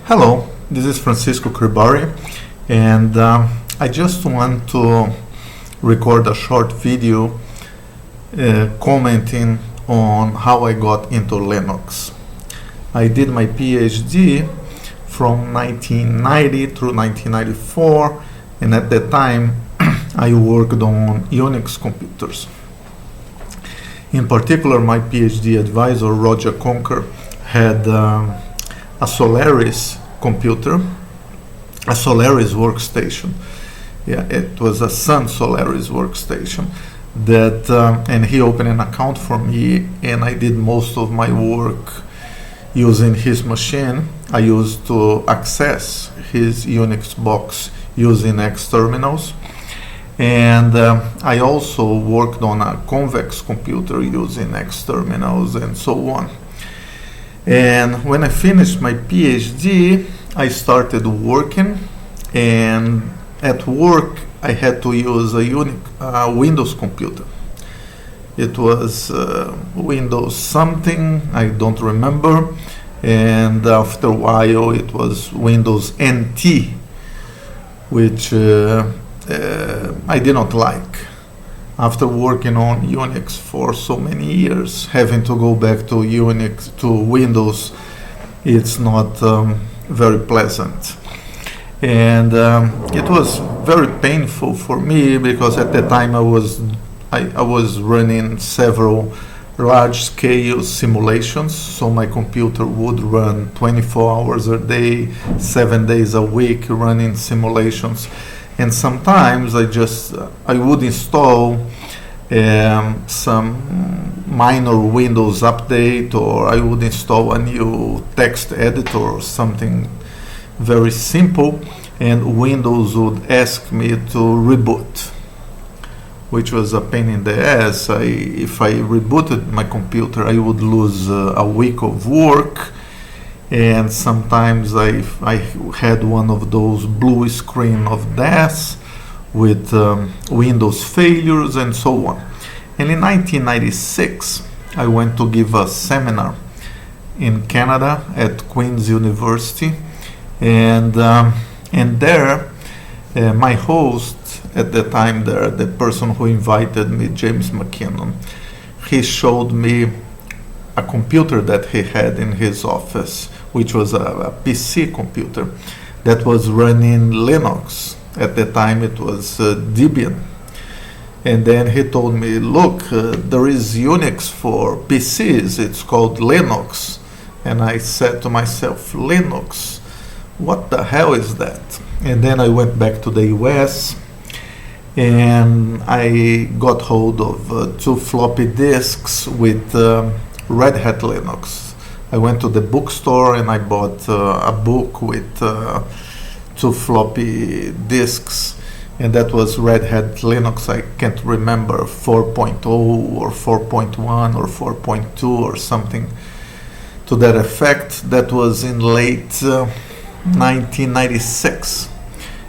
Hello, this is Francisco Cribari, and I just want to record a short video commenting on how I got into Linux. I did my PhD from 1990 through 1994, and at that time I worked on Unix computers. In particular, my PhD advisor, Roger Conker, had a Solaris computer, a Solaris workstation. Yeah, it was a Sun Solaris workstation that, and he opened an account for me, and I did most of my work using his machine. I used to access his Unix box using X terminals, and I also worked on a convex computer using X terminals and so on. And when I finished my PhD, I started working, and at work I had to use a Windows computer. It was Windows something, I don't remember, and after a while it was Windows NT, which I did not like. After working on Unix for so many years, having to go back to Unix, to Windows, it's not very pleasant. And it was very painful for me because at the time I was running several large-scale simulations, so my computer would run 24 hours a day, 7 days a week running simulations. And sometimes I would install some minor Windows update, or I would install a new text editor or something very simple, and Windows would ask me to reboot, which was a pain in the ass. If I rebooted my computer, I would lose a week of work. And sometimes I had one of those blue screen of death with Windows failures and so on. And in 1996, I went to give a seminar in Canada at Queen's University, and there my host at the time there, the person who invited me, James McKinnon, he showed me a computer that he had in his office, which was a PC computer that was running Linux. At the time it was Debian. And then he told me, look, there is Unix for PCs, it's called Linux. And I said to myself, Linux, what the hell is that? And then I went back to the US, and I got hold of 2 floppy disks with Red Hat Linux. I went to the bookstore and I bought a book with 2 floppy disks, and that was Red Hat Linux. I can't remember, 4.0 or 4.1 or 4.2 or something to that effect. That was in late 1996.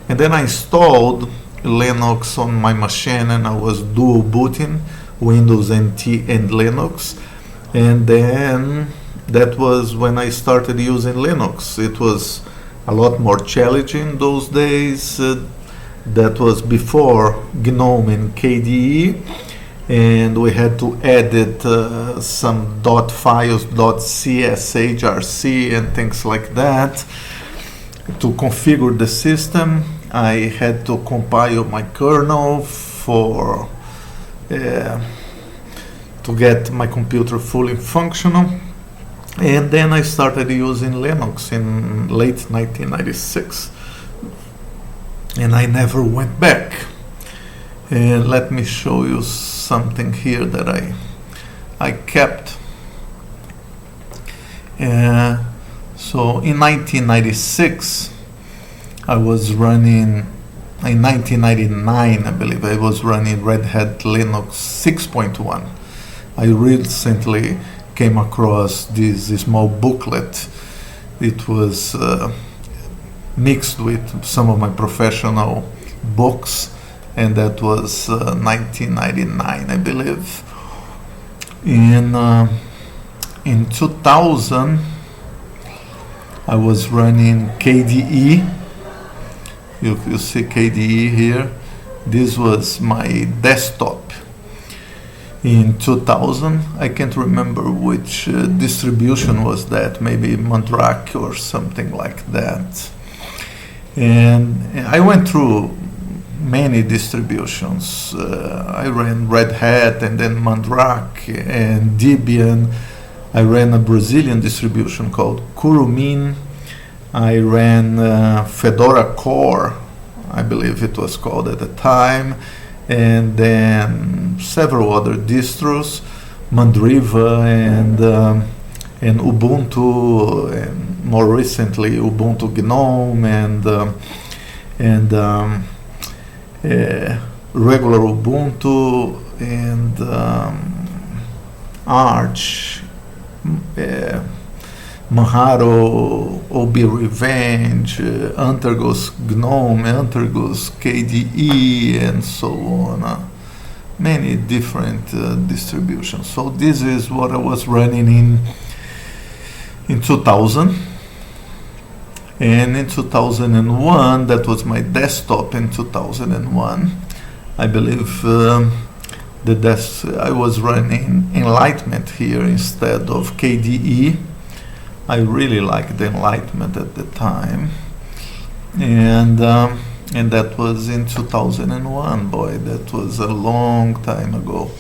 And then I installed Linux on my machine, and I was dual booting Windows NT and Linux. And then that was when I started using Linux. It was a lot more challenging those days. That was before GNOME and KDE, and we had to edit some dot files, .cshrc and things like that. To configure the system, I had to compile my kernel to get my computer fully functional. And then I started using Linux in late 1996, and I never went back. Let me show you something here that I kept. So in 1996, I was running, in 1999 I believe, I was running Red Hat Linux 6.1. I recently came across this small booklet. It was mixed with some of my professional books, and that was 1999 I believe. In 2000 I was running KDE. You see KDE here. This was my desktop in 2000. I can't remember which distribution was that, maybe Mandrake or something like that. And I went through many distributions. I ran Red Hat and then Mandrake and Debian. I ran a Brazilian distribution called Kurumin. I ran Fedora Core, I believe it was called at the time, and then several other distros, Mandriva and Ubuntu, and more recently Ubuntu GNOME and regular Ubuntu and Arch, Manjaro, OB Revenge, Antergos GNOME, Antergos KDE, and so on. Many different distributions. So this is what I was running in 2000. And in 2001, that was my desktop in 2001. I believe I was running Enlightenment here instead of KDE. I really liked the Enlightenment at the time, and that was in 2001. Boy, that was a long time ago.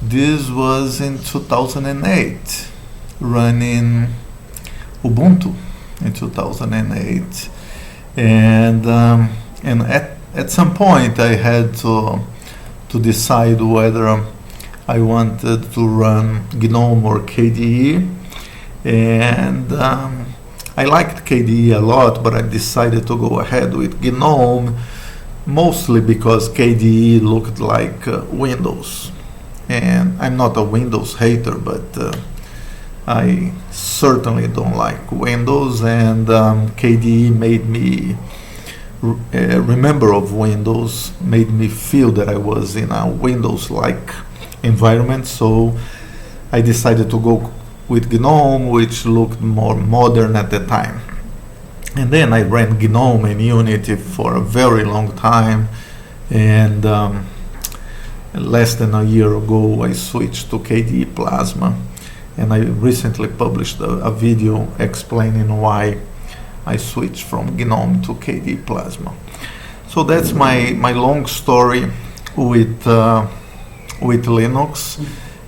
This was in 2008, running Ubuntu in 2008, and at some point I had to decide whether I wanted to run GNOME or KDE. And I liked KDE a lot, but I decided to go ahead with GNOME, mostly because KDE looked like Windows. And I'm not a Windows hater, but I certainly don't like Windows, and KDE made me remember of Windows, made me feel that I was in a Windows-like environment, so I decided to go with GNOME, which looked more modern at the time. And then I ran GNOME and Unity for a very long time, and less than a year ago I switched to KDE Plasma, and I recently published a video explaining why I switched from GNOME to KDE Plasma. So that's my long story with Linux,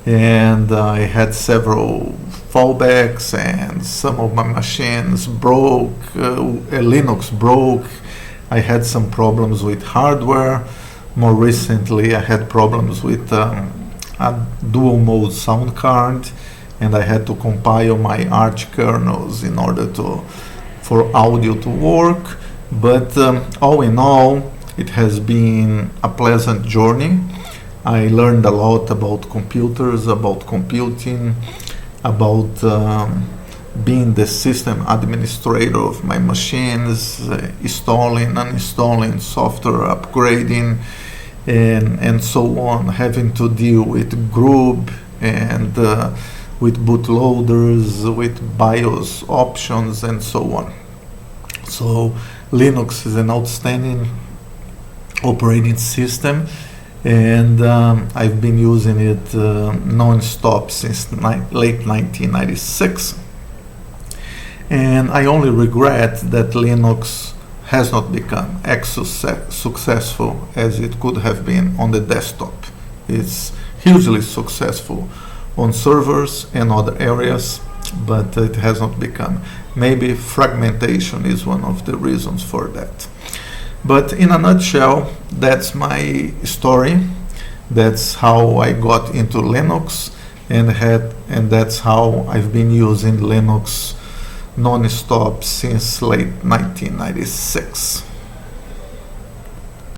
and I had several fallbacks, and some of my machines broke, Linux broke. I had some problems with hardware. More recently I had problems with a dual mode sound card, and I had to compile my Arch kernels in order for audio to work. But all in all, it has been a pleasant journey. I learned a lot about computers, about computing, about being the system administrator of my machines, installing, uninstalling software, upgrading, and so on, having to deal with GRUB and with bootloaders, with BIOS options, and so on. So Linux is an outstanding operating system, and I've been using it non-stop since late 1996. And I only regret that Linux has not become as successful as it could have been on the desktop. It's hugely successful on servers and other areas, but it has not become. Maybe fragmentation is one of the reasons for that. But in a nutshell, that's my story. That's how I got into Linux, and that's how I've been using Linux non-stop since late 1996.